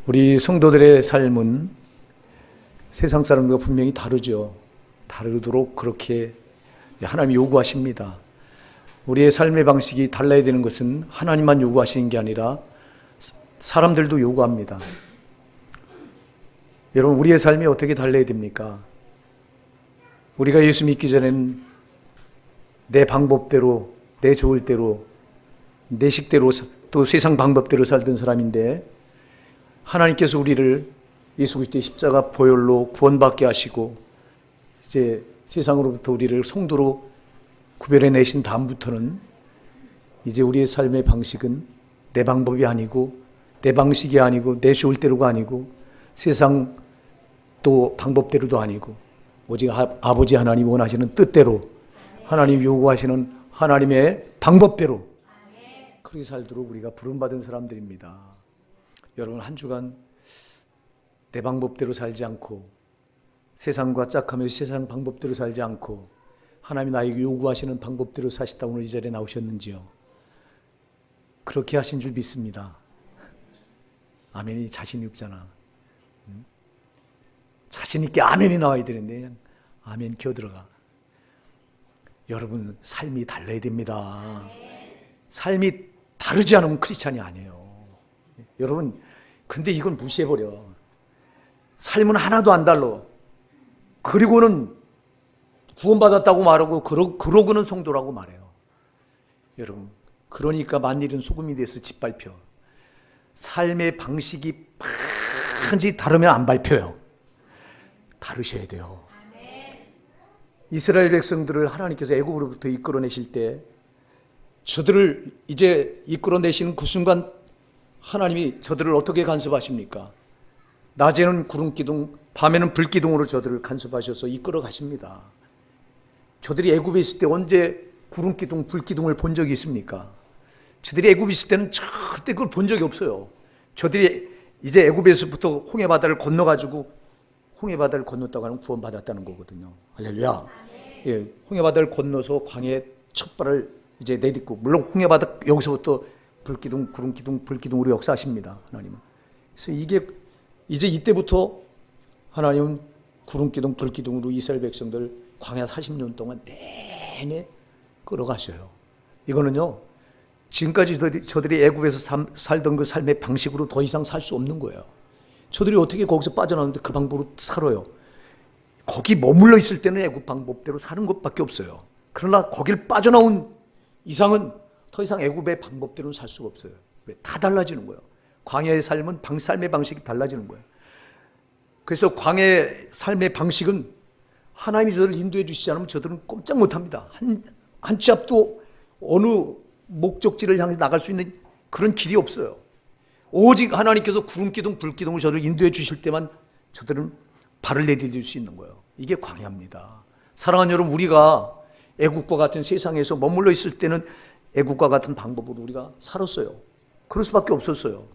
우리 성도들의 삶은 세상 사람들과 분명히 다르죠. 다르도록 그렇게 하나님이 요구하십니다. 우리의 삶의 방식이 달라야 되는 것은 하나님만 요구하시는 게 아니라 사람들도 요구합니다. 여러분, 우리의 삶이 어떻게 달라야 됩니까? 우리가 예수 믿기 전에는 내 방법대로, 내 좋을 대로, 내 식대로, 또 세상 방법대로 살던 사람인데, 하나님께서 우리를 예수 그리스도의 십자가 보혈로 구원받게 하시고 이제 세상으로부터 우리를 성도로 구별해 내신 다음부터는 이제 우리의 삶의 방식은 내 방법이 아니고 내 방식이 아니고 내 좋을 대로가 아니고 세상 또 방법대로도 아니고 오직 아버지 하나님 원하시는 뜻대로 하나님 요구하시는 하나님의 방법대로 그렇게 살도록 우리가 부름받은 사람들입니다. 여러분, 한 주간 내 방법대로 살지 않고 세상과 짝하며 세상 방법대로 살지 않고 하나님이 나에게 요구하시는 방법대로 사시다 오늘 이 자리에 나오셨는지요? 그렇게 하신 줄 믿습니다. 아멘이 자신이 없잖아. 자신 있게 아멘이 나와야 되는데 그냥 아멘 기어들어가. 여러분, 삶이 달라야 됩니다. 삶이 다르지 않으면 크리스찬이 아니에요. 여러분, 근데 이건 무시해버려. 삶은 하나도 안 달라. 그리고는 구원받았다고 말하고 그러고는 성도라고 말해요. 여러분, 그러니까 만일은 소금이 돼서 짓밟혀. 삶의 방식이 반드시 다르면 안 밟혀요. 다르셔야 돼요. 이스라엘 백성들을 하나님께서 애굽으로부터 이끌어내실 때 저들을 이제 이끌어내시는 그 순간 하나님이 저들을 어떻게 간섭하십니까? 낮에는 구름기둥, 밤에는 불기둥으로 저들을 간섭하셔서 이끌어 가십니다. 저들이 애굽에 있을 때 언제 구름기둥, 불기둥을 본 적이 있습니까? 저들이 애굽에 있을 때는 절대 그걸 본 적이 없어요. 저들이 이제 애굽에서부터 홍해바다를 건너가지고 홍해바다를 건넜다고 하면 구원받았다는 거거든요. 할렐루야. 예, 홍해바다를 건너서 광야에 첫 발을 이제 내딛고, 물론 홍해바다 여기서부터 불기둥, 구름기둥, 불기둥으로 역사하십니다. 하나님은. 그래서 이게 이제 이때부터 하나님은 구름기둥, 불기둥으로 이스라엘 백성들 광야 40년 동안 내내 끌어가셔요. 이거는요, 지금까지 저들이 애굽에서 살던 그 삶의 방식으로 더 이상 살 수 없는 거예요. 저들이 어떻게 거기서 빠져나오는데 그 방법으로 살아요. 거기 머물러 있을 때는 애굽 방법대로 사는 것밖에 없어요. 그러나 거길 빠져나온 이상은 더 이상 애굽의 방법대로는 살 수가 없어요. 왜? 다 달라지는 거예요. 광야의 삶은 삶의 방식이 달라지는 거예요. 그래서 광야의 삶의 방식은 하나님이 저들을 인도해 주시지 않으면 저들은 꼼짝 못합니다. 한 치 앞도 어느 목적지를 향해 나갈 수 있는 그런 길이 없어요. 오직 하나님께서 구름기둥, 불기둥을 저들을 인도해 주실 때만 저들은 발을 내디딜 수 있는 거예요. 이게 광야입니다. 사랑하는 여러분, 우리가 애국과 같은 세상에서 머물러 있을 때는 애국과 같은 방법으로 우리가 살았어요. 그럴 수밖에 없었어요.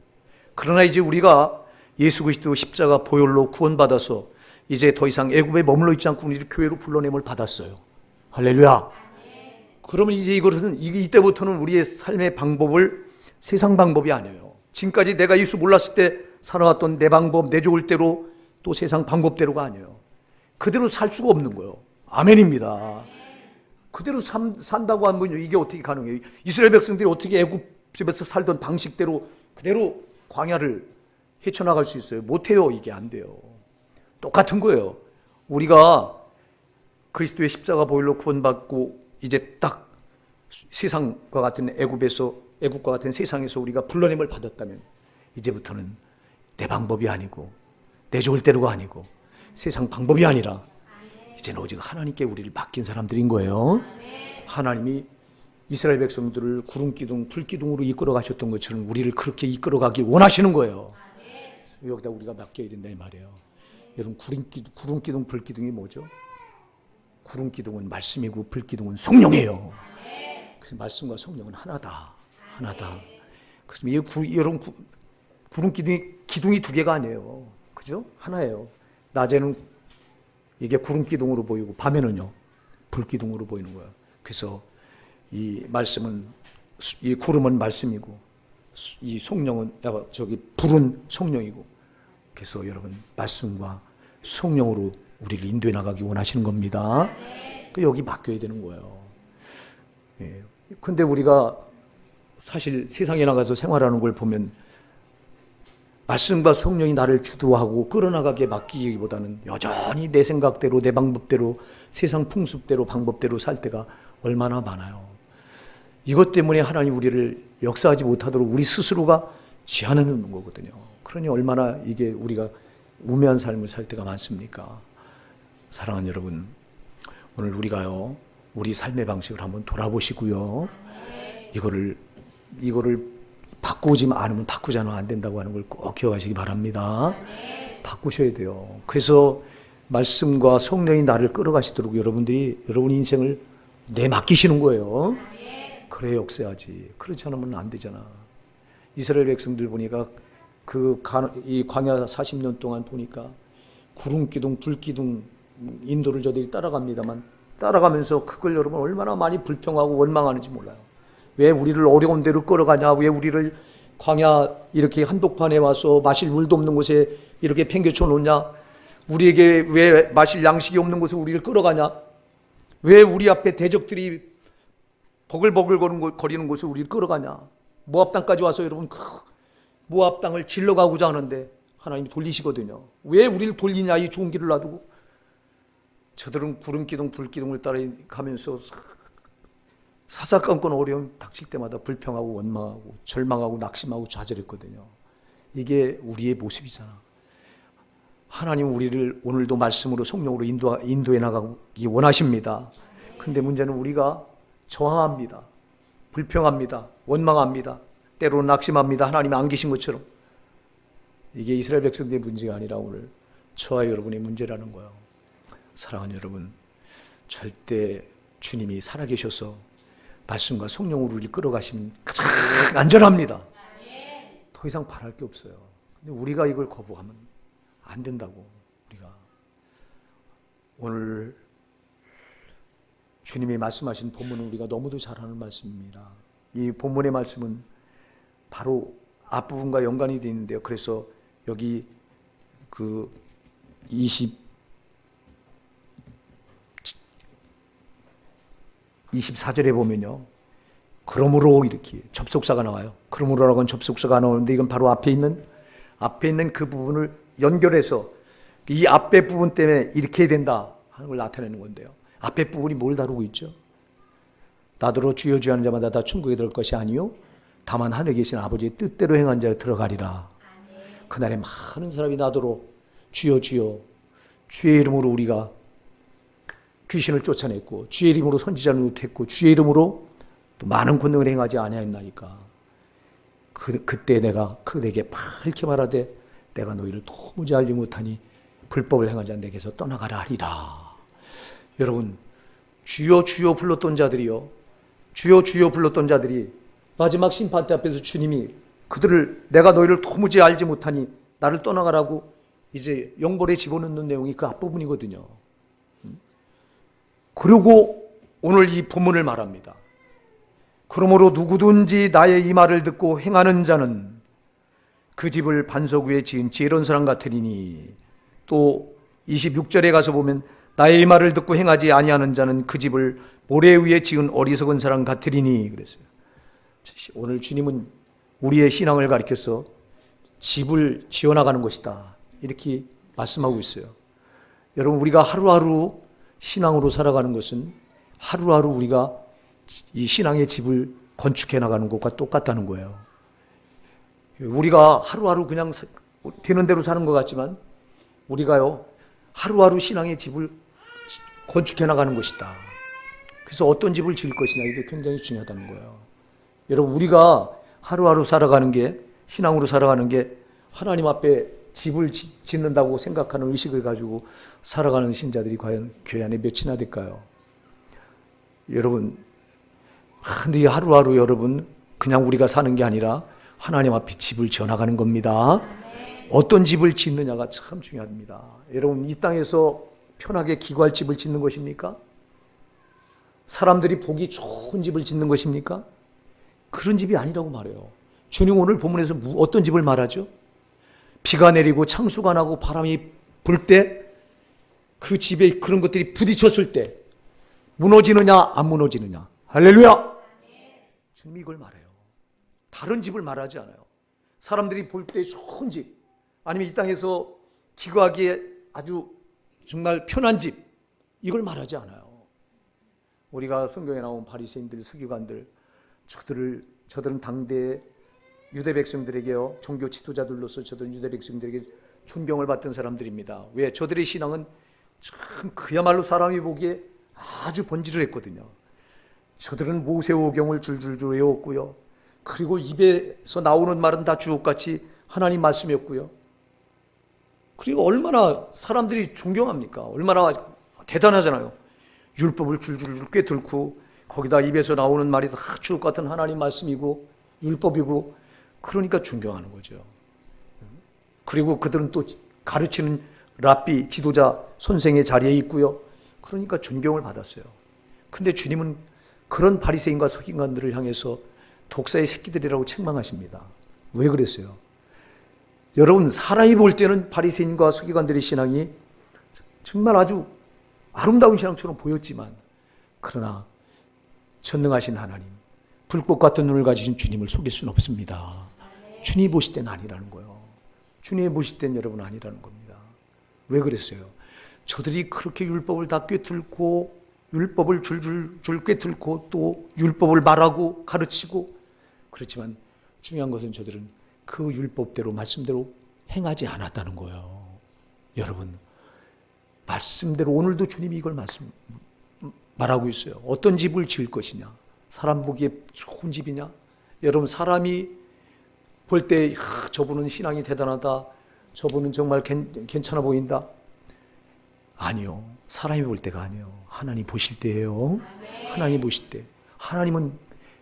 그러나 이제 우리가 예수 그리스도 십자가 보혈로 구원받아서 이제 더 이상 애굽에 머물러 있지 않고 우리를 교회로 불러냄을 받았어요. 할렐루야. 그러면 이제 이때부터는 우리의 삶의 방법을 세상 방법이 아니에요. 지금까지 내가 예수 몰랐을 때 살아왔던 내 방법, 내 좋을 대로 또 세상 방법대로가 아니에요. 그대로 살 수가 없는 거예요. 아멘입니다. 그대로 산다고 하면 이게 어떻게 가능해요? 이스라엘 백성들이 어떻게 애굽에서 살던 방식대로 그대로 광야를 헤쳐나갈 수 있어요? 못해요. 이게 안 돼요. 똑같은 거예요. 우리가 그리스도의 십자가 보혈로 구원받고 이제 딱 세상과 같은 애굽과 같은 세상에서 우리가 불러냄을 받았다면 이제부터는 내 방법이 아니고 내 좋을 대로가 아니고 세상 방법이 아니라 이제는 오직 하나님께 우리를 맡긴 사람들인 거예요. 하나님이 이스라엘 백성들을 구름기둥, 불기둥으로 이끌어 가셨던 것처럼 우리를 그렇게 이끌어 가길 원하시는 거예요. 여기다 우리가 맡겨야 된다 이 말이에요. 여러분, 구름기둥, 불기둥이 뭐죠? 구름기둥은 말씀이고 불기둥은 성령이에요. 그래서 말씀과 성령은 하나다. 그래서 여러분, 기둥이 두 개가 아니에요. 그죠? 하나예요. 낮에는 이게 구름기둥으로 보이고 밤에는요 불기둥으로 보이는 거예요. 그래서 이 말씀은, 이 구름은 말씀이고 이 성령은 불은 성령이고 그래서 여러분 말씀과 성령으로 우리를 인도해 나가기 원하시는 겁니다. 여기 맡겨야 되는 거예요. 예. 근데 우리가 사실 세상에 나가서 생활하는 걸 보면 말씀과 성령이 나를 주도하고 끌어나가게 맡기기보다는 여전히 내 생각대로 내 방법대로 세상 풍습대로 방법대로 살 때가 얼마나 많아요. 이것 때문에 하나님 우리를 역사하지 못하도록 우리 스스로가 제한해 놓는 거거든요. 그러니 얼마나 이게 우리가 우매한 삶을 살 때가 많습니까? 사랑하는 여러분, 오늘 우리가요 우리 삶의 방식을 한번 돌아보시고요, 이거를 바꾸지 않으면 바꾸자는 안 된다고 하는 걸 꼭 기억하시기 바랍니다. 바꾸셔야 돼요. 그래서 말씀과 성령이 나를 끌어가시도록 여러분들이 여러분 인생을 내맡기시는 거예요. 그래 역사하지. 그렇지 않으면 안 되잖아. 이스라엘 백성들 보니까 이 광야 40년 동안 보니까 구름 기둥, 불 기둥 인도를 저들이 따라갑니다만 따라가면서 그걸 여러분 얼마나 많이 불평하고 원망하는지 몰라요. 왜 우리를 어려운 데로 끌어가냐? 왜 우리를 광야 이렇게 한복판에 와서 마실 물도 없는 곳에 이렇게 팽개쳐 놓냐? 우리에게 왜 마실 양식이 없는 곳에 우리를 끌어가냐? 왜 우리 앞에 대적들이 버글버글 거리는 곳에 우리를 끌어가냐? 모압 땅까지 와서 여러분 모압 땅을 질러가고자 하는데 하나님이 돌리시거든요. 왜 우리를 돌리냐? 이 좋은 길을 놔두고. 저들은 구름기둥 불기둥을 따라가면서 사사건건 어려움 닥칠 때마다 불평하고 원망하고 절망하고 낙심하고 좌절했거든요. 이게 우리의 모습이잖아. 하나님 우리를 오늘도 말씀으로 성령으로 인도해 나가기 원하십니다. 그런데 문제는 우리가 저항합니다. 불평합니다. 원망합니다. 때로는 낙심합니다. 하나님이 안 계신 것처럼. 이게 이스라엘 백성들의 문제가 아니라 오늘 저와 여러분의 문제라는 거예요. 사랑하는 여러분, 절대 주님이 살아계셔서 말씀과 성령으로 우리를 끌어가시면 가장 안전합니다. 더 이상 바랄 게 없어요. 근데 우리가 이걸 거부하면 안 된다고. 우리가 오늘 주님이 말씀하신 본문은 우리가 너무도 잘 아는 말씀입니다. 이 본문의 말씀은 바로 앞부분과 연관이 되어 있는데요. 그래서 여기 24절에 보면요, 그러므로 이렇게 접속사가 나와요. 그러므로라고 하는 접속사가 나오는데 이건 바로 앞에 있는 그 부분을 연결해서 이 앞에 부분 때문에 이렇게 해야 된다 하는 걸 나타내는 건데요. 앞에 부분이 뭘 다루고 있죠? 나더러 주여 주여 하는 자마다 다 천국에 들어갈 것이 아니요 다만 하늘에 계신 아버지의 뜻대로 행한 자를 들어가리라. 그날에 많은 사람이 나더러 주여 주여, 주의 이름으로 우리가 귀신을 쫓아냈고 주의 이름으로 선지자를 노릇했고 주의 이름으로 또 많은 권능을 행하지 아니하였나이까. 그때 내가 그에게 밝게 말하되 내가 너희를 도무지 알지 못하니 불법을 행하지 않는 데게서 떠나가라 하리라. 여러분, 주여 주여 불렀던 자들이요, 주여 주여 불렀던 자들이 마지막 심판 때 앞에서 주님이 그들을 내가 너희를 도무지 알지 못하니 나를 떠나가라고 이제 영벌에 집어넣는 내용이 그 앞부분이거든요. 그리고 오늘 이 본문을 말합니다. 그러므로 누구든지 나의 이 말을 듣고 행하는 자는 그 집을 반석 위에 지은 지혜로운 사람 같으리니, 또 26절에 가서 보면 나의 이 말을 듣고 행하지 아니하는 자는 그 집을 모래 위에 지은 어리석은 사람 같으리니 그랬어요. 오늘 주님은 우리의 신앙을 가리켜서 집을 지어나가는 것이다 이렇게 말씀하고 있어요. 여러분, 우리가 하루하루 신앙으로 살아가는 것은 하루하루 우리가 이 신앙의 집을 건축해 나가는 것과 똑같다는 거예요. 우리가 하루하루 그냥 되는 대로 사는 것 같지만 우리가요 하루하루 신앙의 집을 건축해 나가는 것이다. 그래서 어떤 집을 지을 것이냐, 이게 굉장히 중요하다는 거예요. 여러분, 우리가 하루하루 살아가는 게, 신앙으로 살아가는 게 하나님 앞에 집을 짓는다고 생각하는 의식을 가지고 살아가는 신자들이 과연 교회 안에 몇이나 될까요? 여러분, 근데 하루하루 여러분 그냥 우리가 사는 게 아니라 하나님 앞에 집을 지어나가는 겁니다. 어떤 집을 짓느냐가 참 중요합니다. 여러분, 이 땅에서 편하게 기구할 집을 짓는 것입니까? 사람들이 보기 좋은 집을 짓는 것입니까? 그런 집이 아니라고 말해요. 주님 오늘 본문에서 어떤 집을 말하죠? 비가 내리고 창수가 나고 바람이 불 때 그 집에 그런 것들이 부딪혔을 때 무너지느냐 안 무너지느냐. 할렐루야. 주님이 이걸 말해요. 다른 집을 말하지 않아요. 사람들이 볼 때 좋은 집, 아니면 이 땅에서 기거하기에 아주 정말 편한 집, 이걸 말하지 않아요. 우리가 성경에 나온 바리새인들, 서기관들, 저들은 당대 유대 백성들에게요, 종교 지도자들로서 저들은 유대 백성들에게 존경을 받던 사람들입니다. 왜? 저들의 신앙은 참 그야말로 사람이 보기에 아주 번지르했거든요. 저들은 모세오경을 줄줄줄 외웠고요. 그리고 입에서 나오는 말은 다 주옥같이 하나님 말씀이었고요. 그리고 얼마나 사람들이 존경합니까? 얼마나 대단하잖아요. 율법을 줄줄줄 꿰뚫고 거기다 입에서 나오는 말이 다 주옥 같은 하나님 말씀이고 율법이고, 그러니까 존경하는 거죠. 그리고 그들은 또 가르치는 랍비, 지도자, 선생의 자리에 있고요. 그러니까 존경을 받았어요. 근데 주님은 그런 바리새인과 서기관들을 향해서 독사의 새끼들이라고 책망하십니다. 왜 그랬어요? 여러분, 사람이 볼 때는 바리새인과 서기관들의 신앙이 정말 아주 아름다운 신앙처럼 보였지만, 그러나 전능하신 하나님, 불꽃 같은 눈을 가지신 주님을 속일 수는 없습니다. 주님이 보실 때는 아니라는 거예요. 주님이 보실 때는 여러분 아니라는 겁니다. 왜 그랬어요? 저들이 그렇게 율법을 다 꿰뚫고 율법을 줄줄 꿰뚫고 또 율법을 말하고 가르치고, 그렇지만 중요한 것은 저들은 그 율법대로 말씀대로 행하지 않았다는 거예요. 여러분, 말씀대로 오늘도 주님이 이걸 말하고 있어요. 어떤 집을 지을 것이냐, 사람 보기에 좋은 집이냐. 여러분, 사람이 볼 때 저분은 신앙이 대단하다, 저분은 정말 괜찮아 보인다. 아니요, 사람이 볼 때가 아니에요. 하나님 보실 때예요. 하나님 보실 때. 하나님은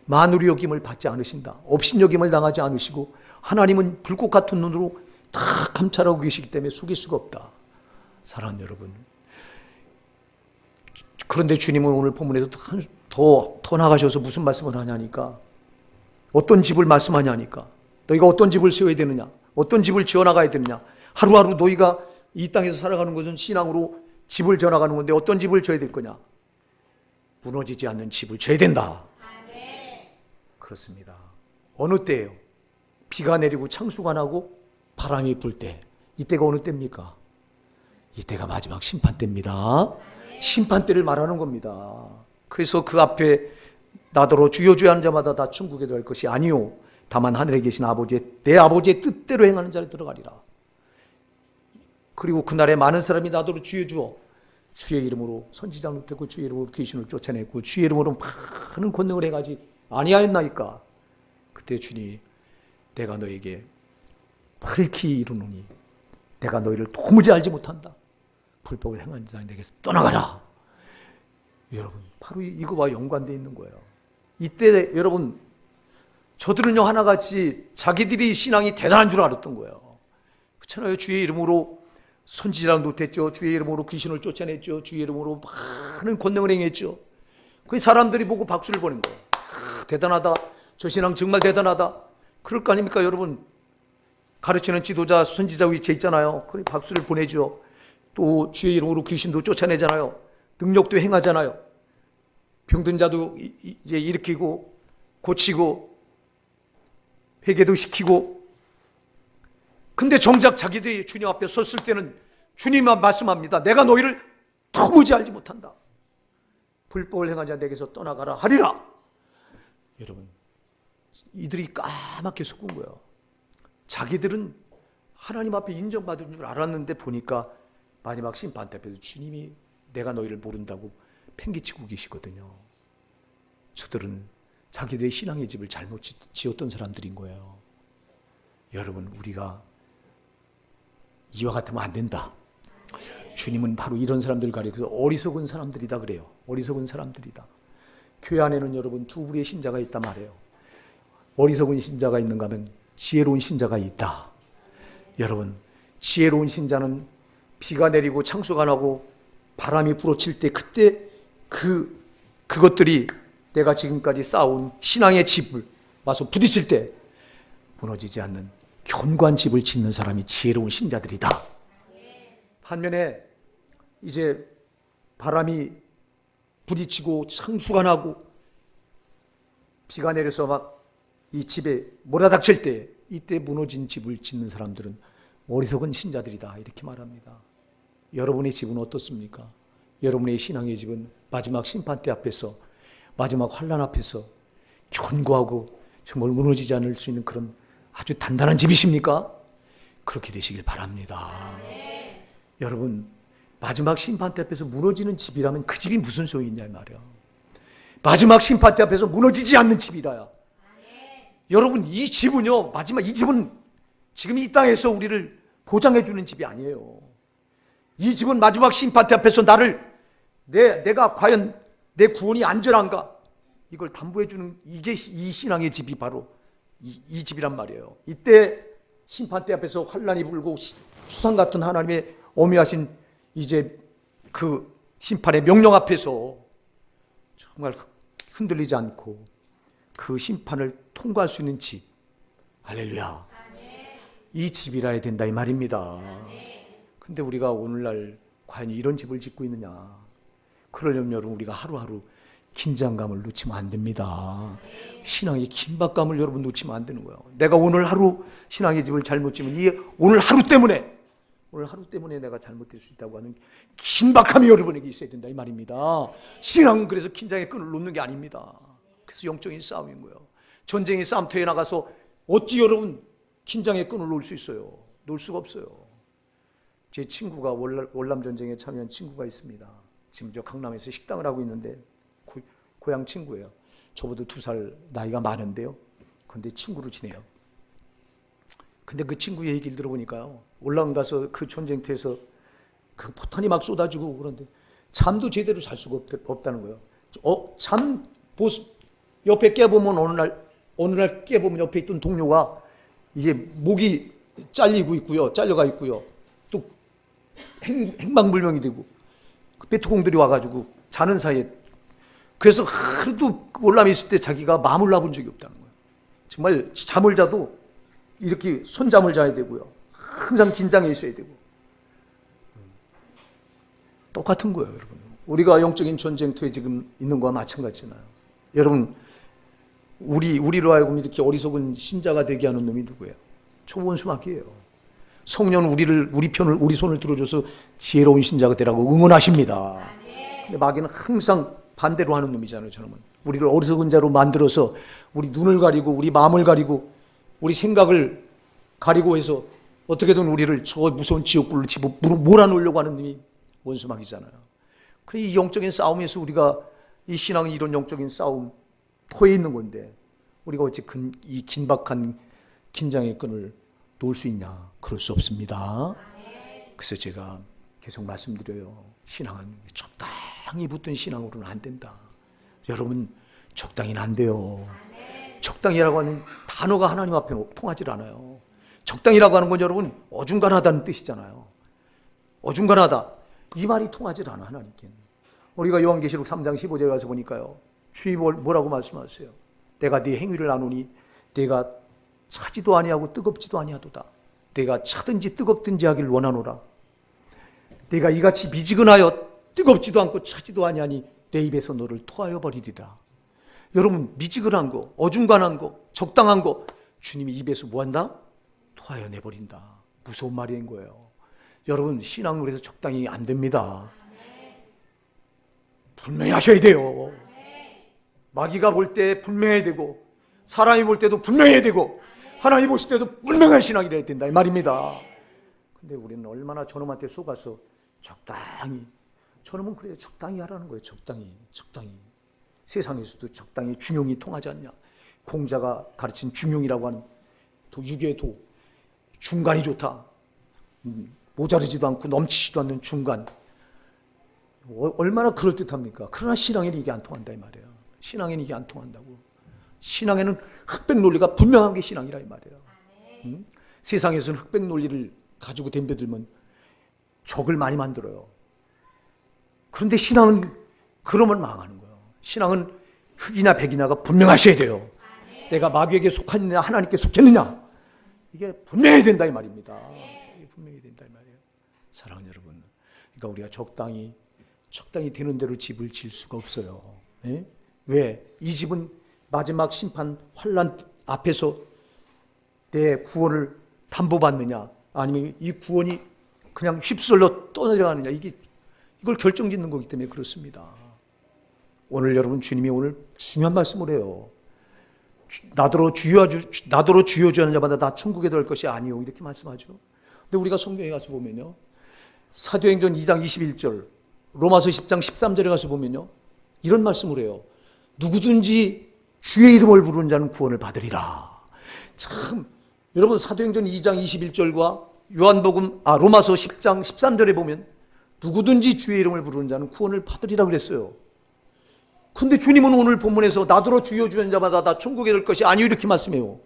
만우리 여김을 받지 않으신다. 업신 여김을 당하지 않으시고, 하나님은 불꽃 같은 눈으로 다 감찰하고 계시기 때문에 속일 수가 없다. 사랑하는 여러분, 그런데 주님은 오늘 본문에서 더 나가셔서 무슨 말씀을 하냐니까, 어떤 집을 말씀하냐니까, 너희가 어떤 집을 세워야 되느냐, 어떤 집을 지어나가야 되느냐. 하루하루 너희가 이 땅에서 살아가는 것은 신앙으로 집을 지어나가는 건데 어떤 집을 지어야 될 거냐? 무너지지 않는 집을 지어야 된다. 그렇습니다. 어느 때예요? 비가 내리고 창수가 나고 바람이 불 때. 이때가 어느 때입니까? 이때가 마지막 심판 때입니다. 심판 때를 말하는 겁니다. 그래서 그 앞에 나더러 주여 주여 하는 자마다 다 천국에 들어갈 것이 아니요, 다만 하늘에 계신 내 아버지의 뜻대로 행하는 자를 들어가리라. 그리고 그날에 많은 사람이 나더러 주여 주여, 주의 이름으로 선지자를 떼고 주의 이름으로 귀신을 쫓아냈고 주의 이름으로 많은 권능을 행하지 아니하였나이까. 그때 주님이 내가 너에게 밝히 이르노니 내가 너희를 도무지 알지 못한다. 불법을 행한 자는 내게서 떠나가라. 여러분, 바로 이거와 연관되어 있는 거예요. 이때 여러분, 저들은요 하나같이 자기들이 신앙이 대단한 줄 알았던 거예요. 그렇잖아요. 주의 이름으로 선지자를 노했죠. 주의 이름으로 귀신을 쫓아냈죠. 주의 이름으로 많은 권능을 행했죠. 그 사람들이 보고 박수를 보는 거예요. 대단하다. 저 신앙 정말 대단하다. 그럴 거 아닙니까 여러분? 가르치는 지도자, 선지자 위치에 있잖아요. 그래 박수를 보내죠. 또 주의 이름으로 귀신도 쫓아내잖아요. 능력도 행하잖아요. 병든 자도 이제 일으키고 고치고 회개도 시키고. 근데 정작 자기들이 주님 앞에 섰을 때는 주님만 말씀합니다. 내가 너희를 도무지 알지 못한다. 불법을 행한 자 내게서 떠나가라 하리라. 여러분, 이들이 까맣게 속은 거예요. 자기들은 하나님 앞에 인정받은 줄 알았는데 보니까 마지막 심판 때 앞에서 주님이 내가 너희를 모른다고 팽개치고 계시거든요. 저들은 자기들의 신앙의 집을 잘못 지었던 사람들인 거예요. 여러분, 우리가 이와 같으면 안 된다. 주님은 바로 이런 사람들 가리켜서 어리석은 사람들이다 그래요. 어리석은 사람들이다. 교회 안에는 여러분 두 부류의 신자가 있단 말이에요. 어리석은 신자가 있는가 하면 지혜로운 신자가 있다. 여러분, 지혜로운 신자는 비가 내리고 창수가 나고 바람이 불어칠 때 그때 그것들이 내가 지금까지 쌓아온 신앙의 집을 와서 부딪힐 때 무너지지 않는 견고한 집을 짓는 사람이 지혜로운 신자들이다. 반면에 이제 바람이 부딪히고 창수가 나고 비가 내려서 막 이 집에 몰아닥칠 때, 이때 무너진 집을 짓는 사람들은 어리석은 신자들이다, 이렇게 말합니다. 여러분의 집은 어떻습니까? 여러분의 신앙의 집은 마지막 심판대 앞에서, 마지막 환난 앞에서 견고하고 정말 무너지지 않을 수 있는 그런 아주 단단한 집이십니까? 그렇게 되시길 바랍니다. 여러분, 마지막 심판대 앞에서 무너지는 집이라면 그 집이 무슨 소용이 있냐 말이야. 마지막 심판대 앞에서 무너지지 않는 집이라야. 여러분, 이 집은요, 이 집은 지금 이 땅에서 우리를 보장해 주는 집이 아니에요. 이 집은 마지막 심판대 앞에서 내가 과연 내 구원이 안전한가, 이걸 담보해 주는, 이게 이 신앙의 집이 바로 이 집이란 말이에요. 이때 심판대 앞에서 환난이 불고 추상 같은 하나님의 어미하신 이제 그 심판의 명령 앞에서 정말 흔들리지 않고 그 심판을 통과할 수 있는 집, 할렐루야, 이 집이라 해야 된다 이 말입니다. 근데 우리가 오늘날 과연 이런 집을 짓고 있느냐? 그러려면 여러분, 우리가 하루하루 긴장감을 놓치면 안 됩니다. 신앙의 긴박감을 여러분 놓치면 안 되는 거예요. 내가 오늘 하루 신앙의 집을 잘못 지면 이 오늘 하루 때문에 내가 잘못될 수 있다고 하는 긴박함이 여러분에게 있어야 된다 이 말입니다. 신앙은 그래서 긴장의 끈을 놓는 게 아닙니다. 그래서 영적인 싸움인 거예요. 전쟁의 싸움터에 나가서 어찌 여러분 긴장의 끈을 놓을 수 있어요? 놓을 수가 없어요. 제 친구가 월남 전쟁에 참여한 친구가 있습니다. 지금 저 강남에서 식당을 하고 있는데 고향 친구예요. 저보다 2살 나이가 많은데요. 그런데 친구로 지내요. 근데 그 친구 얘기를 들어보니까요, 올라온 가서 그 전쟁터에서 그 포탄이 막 쏟아지고 그런데 잠도 제대로 잘 수가 없다는 거예요. 옆에 깨보면 어느 날 깨보면 옆에 있던 동료가 이게 목이 잘려가 있고요. 또 행방불명이 되고 그 베트공들이 와가지고 자는 사이에, 그래서 하루도 월남에 있을 때 자기가 마음을 놔본 적이 없다는 거예요. 정말 잠을 자도 이렇게 손잠을 자야 되고요. 항상 긴장해 있어야 되고. 똑같은 거예요, 여러분. 우리가 영적인 전쟁터에 지금 있는 거와 마찬가지잖아요. 여러분, 우리로 하여금 이렇게 어리석은 신자가 되게 하는 놈이 누구예요? 초원수 마귀예요. 성령은 우리 손을 들어줘서 지혜로운 신자가 되라고 응원하십니다. 근데 마귀는 항상 반대로 하는 놈이잖아요, 저놈은. 우리를 어리석은 자로 만들어서 우리 눈을 가리고 우리 마음을 가리고 우리 생각을 가리고 해서 어떻게든 우리를 저 무서운 지옥불로 집어 몰아넣으려고 하는 놈이 원수마귀잖아요. 그래서 이 영적인 싸움에서 우리가 이 신앙은 이런 영적인 싸움 터에 있는 건데 우리가 어찌 이 긴박한 긴장의 끈을 놓을 수 있냐? 그럴 수 없습니다. 그래서 제가 계속 말씀드려요. 신앙은 적당히 붙든 신앙으로는 안 된다. 여러분, 적당히는 안 돼요. 적당히라고 하는 단어가 하나님 앞에 통하지 않아요. 적당히라고 하는 건 여러분 어중간하다는 뜻이잖아요. 어중간하다, 이 말이 통하지 않아 하나님께. 우리가 요한계시록 3장 15절에 가서 보니까요, 주님 뭐라고 말씀하세요? 내가 네 행위를 아노니 내가 차지도 아니하고 뜨겁지도 아니하도다. 내가 차든지 뜨겁든지 하길 원하노라. 내가 이같이 미지근하여 뜨겁지도 않고 차지도 아니하니 내 입에서 너를 토하여 버리리라. 여러분, 미지근한 거, 어중간한 거, 적당한 거 주님이 입에서 뭐한다? 토하여 내버린다. 무서운 말인 거예요. 여러분, 신앙으로 해서 적당히 안 됩니다. 분명히 하셔야 돼요. 마귀가 볼 때 분명해야 되고 사람이 볼 때도 분명해야 되고 하나님 보실 때도 분명한 신앙이 돼야 된다 이 말입니다. 근데 우리는 얼마나 저놈한테 속아서 적당히, 저놈은 그래요. 적당히 하라는 거예요. 적당히. 세상에서도 적당히 중용이 통하지 않냐. 공자가 가르친 중용이라고 하는 유교에도 중간이 좋다. 모자르지도 않고 넘치지도 않는 중간. 얼마나 그럴듯합니까? 그러나 신앙에는 이게 안 통한다 이 말이에요. 신앙에는 이게 안 통한다고. 신앙에는 흑백 논리가 분명한 게 신앙이라 이 말이에요. 세상에서는 흑백 논리를 가지고 덤벼들면 적을 많이 만들어요. 그런데 신앙은 그러면 망하는 거예요. 신앙은 흑이나 백이나가 분명하셔야 돼요. 내가 마귀에게 속했느냐 하나님께 속했느냐, 이게 분명히 된다 이 말입니다. 이게 분명히 된다 이 말이에요. 사랑하는 여러분, 그러니까 우리가 적당히 되는 대로 집을 지을 수가 없어요. 예? 왜? 이 집은 마지막 심판 환난 앞에서 내 구원을 담보받느냐, 아니면 이 구원이 그냥 휩쓸려 떠내려가느냐, 이걸 결정짓는 거기 때문에 그렇습니다. 오늘 여러분, 주님이 오늘 중요한 말씀을 해요. 나더러 주여 주하는 자마다 다 천국에 들어갈 것이 아니요, 이렇게 말씀하죠. 근데 우리가 성경에 가서 보면요, 사도행전 2장 21절, 로마서 10장 13절에 가서 보면요, 이런 말씀을 해요. 누구든지 주의 이름을 부르는 자는 구원을 받으리라. 참, 여러분, 사도행전 2장 21절과 로마서 10장 13절에 보면 누구든지 주의 이름을 부르는 자는 구원을 받으리라 그랬어요. 근데 주님은 오늘 본문에서 나더러 주여 주는 자마다 다 천국에 들 것이 아니요, 이렇게 말씀해요.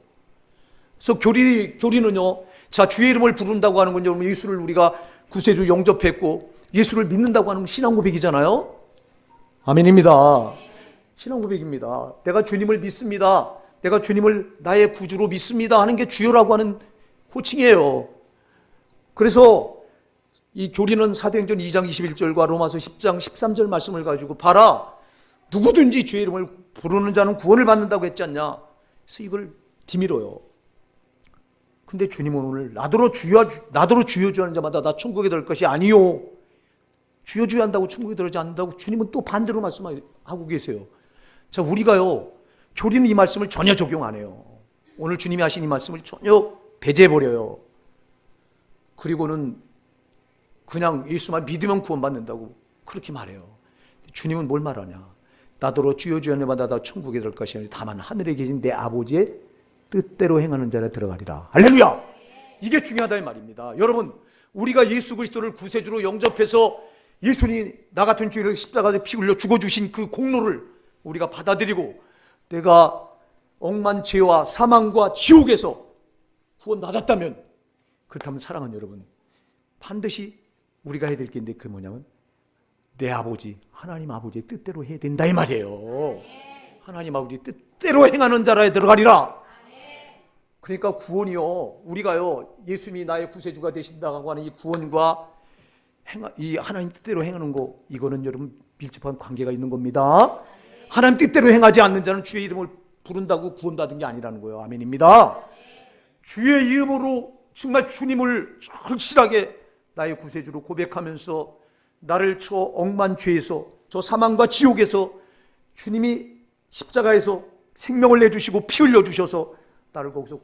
그래서 교리는요, 자, 주의 이름을 부른다고 하는 건요, 예수를 우리가 구세주 영접했고 예수를 믿는다고 하는 신앙 고백이잖아요. 아멘입니다. 신앙 고백입니다. 내가 주님을 믿습니다, 내가 주님을 나의 구주로 믿습니다 하는 게 주여라고 하는 호칭이에요. 그래서 이 교리는 사도행전 2장 21절과 로마서 10장 13절 말씀을 가지고, 봐라, 누구든지 주의 이름을 부르는 자는 구원을 받는다고 했지 않냐. 그래서 이걸 뒤밀어요. 근데 주님은 오늘 나더러 주여 주하는 자마다 다 천국에 들어갈 것이 아니요, 주여 주여 한다고 천국에 들어가지 않는다고 주님은 또 반대로 말씀하고 계세요. 자, 우리가요, 교리는 이 말씀을 전혀 적용 안 해요. 오늘 주님이 하신 이 말씀을 전혀 배제해버려요. 그리고는 그냥 예수만 믿으면 구원받는다고 그렇게 말해요. 주님은 뭘 말하냐. 나더러 주여 주여 하는 자마다 다 천국에 들어갈 것이 아니라 다만 하늘에 계신 내 아버지의 뜻대로 행하는 자라 들어가리라. 할렐루야! 이게 중요하다 이 말입니다. 여러분, 우리가 예수 그리스도를 구세주로 영접해서 예수님이 나 같은 죄를 십자가에 피 흘려 죽어주신 그 공로를 우리가 받아들이고, 내가 억만 죄와 사망과 지옥에서 구원받았다면, 그렇다면 사랑하는 여러분, 반드시 우리가 해야 될 게 있는데, 그 뭐냐면 내 아버지, 하나님 아버지의 뜻대로 해야 된다 이 말이에요. 하나님 아버지의 뜻대로 행하는 자라에 들어가리라. 그러니까 구원이요, 우리가요, 예수님이 나의 구세주가 되신다고 하는 이 구원과 이 하나님 뜻대로 행하는 거, 이거는 여러분 밀접한 관계가 있는 겁니다. 하나님 뜻대로 행하지 않는 자는 주의 이름을 부른다고 구원받은 게 아니라는 거예요. 아멘입니다. 주의 이름으로 정말 주님을 확실하게 나의 구세주로 고백하면서 나를 저 억만 죄에서, 저 사망과 지옥에서 주님이 십자가에서 생명을 내주시고 피 흘려주셔서 나를 거기서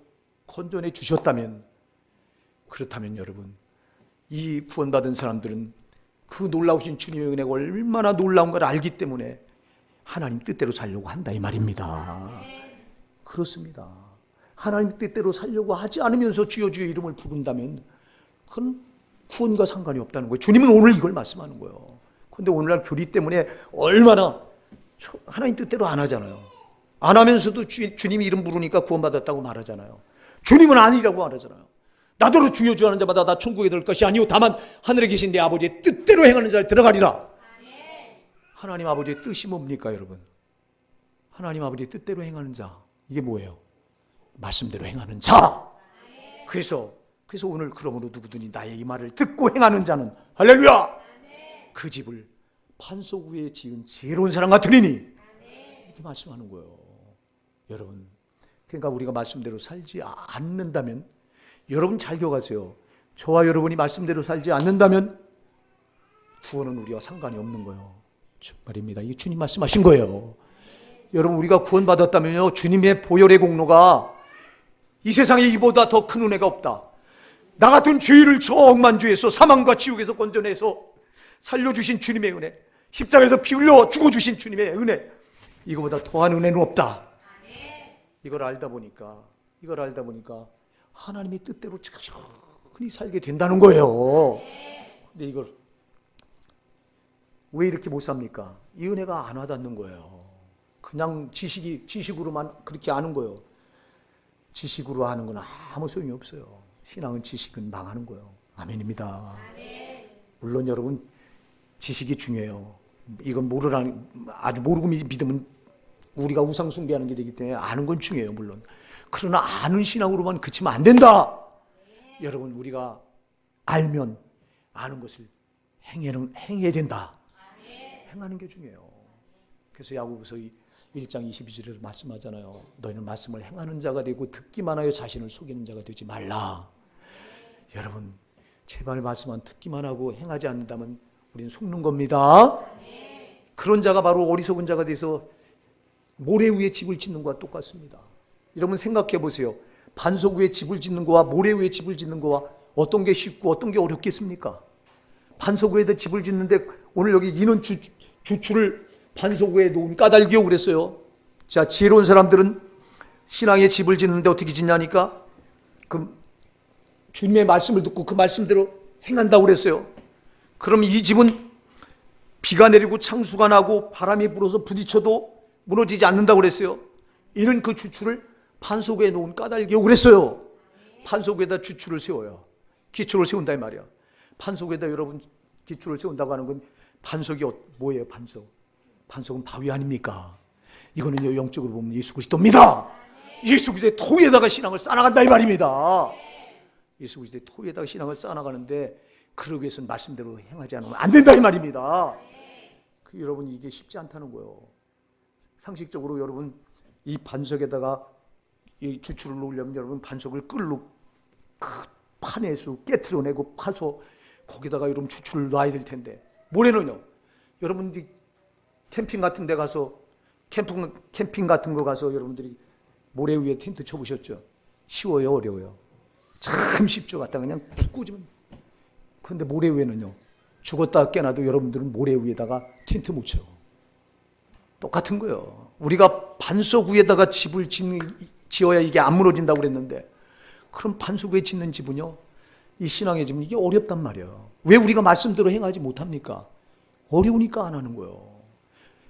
건져내 주셨다면, 그렇다면 여러분, 이 구원받은 사람들은 그 놀라우신 주님의 은혜가 얼마나 놀라운 걸 알기 때문에 하나님 뜻대로 살려고 한다 이 말입니다. 그렇습니다. 하나님 뜻대로 살려고 하지 않으면서 주여 주여 이름을 부른다면 그건 구원과 상관이 없다는 거예요. 주님은 오늘 이걸 말씀하는 거예요. 그런데 오늘날 교리 때문에 얼마나 하나님 뜻대로 안 하잖아요. 안 하면서도 주님 이름 부르니까 구원받았다고 말하잖아요. 주님은 아니라고 말하잖아요. 나더러 주여 주하는 자마다 다 천국에 들어갈 것이 아니요, 다만 하늘에 계신 내 아버지의 뜻대로 행하는 자에 들어가리라. 하나님 아버지의 뜻이 뭡니까 여러분? 하나님 아버지의 뜻대로 행하는 자, 이게 뭐예요? 말씀대로 행하는 자. 그래서 오늘 그러므로 누구든지 나의 이 말을 듣고 행하는 자는, 할렐루야, 그 집을 반석 위에 지은 지혜로운 사람 같으리니, 이렇게 말씀하는 거예요. 여러분, 그러니까 우리가 말씀대로 살지 않는다면, 여러분 잘 기억하세요. 저와 여러분이 말씀대로 살지 않는다면 구원은 우리와 상관이 없는 거예요. 말입니다. 이게 주님 말씀하신 거예요. 여러분, 우리가 구원받았다면요, 주님의 보혈의 공로가 이 세상에 이보다 더 큰 은혜가 없다. 나 같은 죄를 저 억만 죄에서, 사망과 지옥에서 건져내서 살려주신 주님의 은혜, 십자가에서 피 흘려 죽어주신 주님의 은혜, 이거보다 더한 은혜는 없다. 이걸 알다 보니까 하나님의 뜻대로 천천히 살게 된다는 거예요. 근데 이걸 왜 이렇게 못 삽니까? 이 은혜가 안 와닿는 거예요. 그냥 지식으로만 그렇게 아는 거예요. 지식으로 하는 건 아무 소용이 없어요. 신앙은 지식은 망하는 거예요. 아멘입니다. 물론 여러분, 지식이 중요해요. 이건 아주 모르고 믿으면 우리가 우상 숭배하는 게 되기 때문에 아는 건 중요해요, 물론. 그러나 아는 신앙으로만 그치면 안 된다. 여러분, 우리가 알면 아는 것을 행해야 된다. 행하는 게 중요해요. 그래서 야고보서 1장 22절에서 말씀하잖아요. 너희는 말씀을 행하는 자가 되고 듣기만 하여 자신을 속이는 자가 되지 말라. 여러분, 제발 말씀만 듣기만 하고 행하지 않는다면 우리는 속는 겁니다. 그런 자가 바로 어리석은 자가 돼서 모래 위에 집을 짓는 것과 똑같습니다. 여러분 생각해 보세요. 반석 위에 집을 짓는 거와 모래 위에 집을 짓는 거와 어떤 게 쉽고 어떤 게 어렵겠습니까? 반석 위에다 집을 짓는데 오늘 여기 인원 주추를 반석 위에 놓은 까닭이요 그랬어요. 자, 지혜로운 사람들은 신앙의 집을 짓는데 어떻게 짓냐니까 그 주님의 말씀을 듣고 그 말씀대로 행한다고 그랬어요. 그럼 이 집은 비가 내리고 창수가 나고 바람이 불어서 부딪혀도 무너지지 않는다고 그랬어요. 이는 그 주추를 반석 위에 놓은 까닭이요 그랬어요. 반석 위에다 주추를 세워요. 기초를 세운다 이 말이야. 반석 위에다 여러분 기초를 세운다고 하는 건 반석이 뭐예요? 반석은 바위 아닙니까? 이거는요 영적으로 보면 예수 그리스도입니다. 예수 그리스도의 토에다가 신앙을 쌓아나간다 이 말입니다. 예수 그리스도의 토에다가 신앙을 쌓아나가는데 그러기 위해서는 말씀대로 행하지 않으면 안 된다 이 말입니다. 여러분 이게 쉽지 않다는 거예요. 상식적으로 여러분 이 반석에다가 이 주추를 놓으려면 여러분 반석을 끌로 파내서 깨트려내고 파서 거기다가 여러분 주추를 놔야 될 텐데 모래는요. 여러분들이 캠핑 같은 데 가서 캠핑 같은 거 가서 여러분들이 모래 위에 텐트 쳐보셨죠? 쉬워요? 어려워요? 참 쉽죠. 갖다 그냥 푹 꽂으면. 그런데 모래 위에는요. 죽었다 깨나도 여러분들은 모래 위에다가 텐트 못 쳐요. 똑같은 거예요. 우리가 반석 위에다가 집을 지어야 이게 안 무너진다고 그랬는데 그럼 반석 위에 짓는 집은요. 이 신앙의 집은 이게 어렵단 말이에요. 왜 우리가 말씀대로 행하지 못합니까? 어려우니까 안 하는 거예요.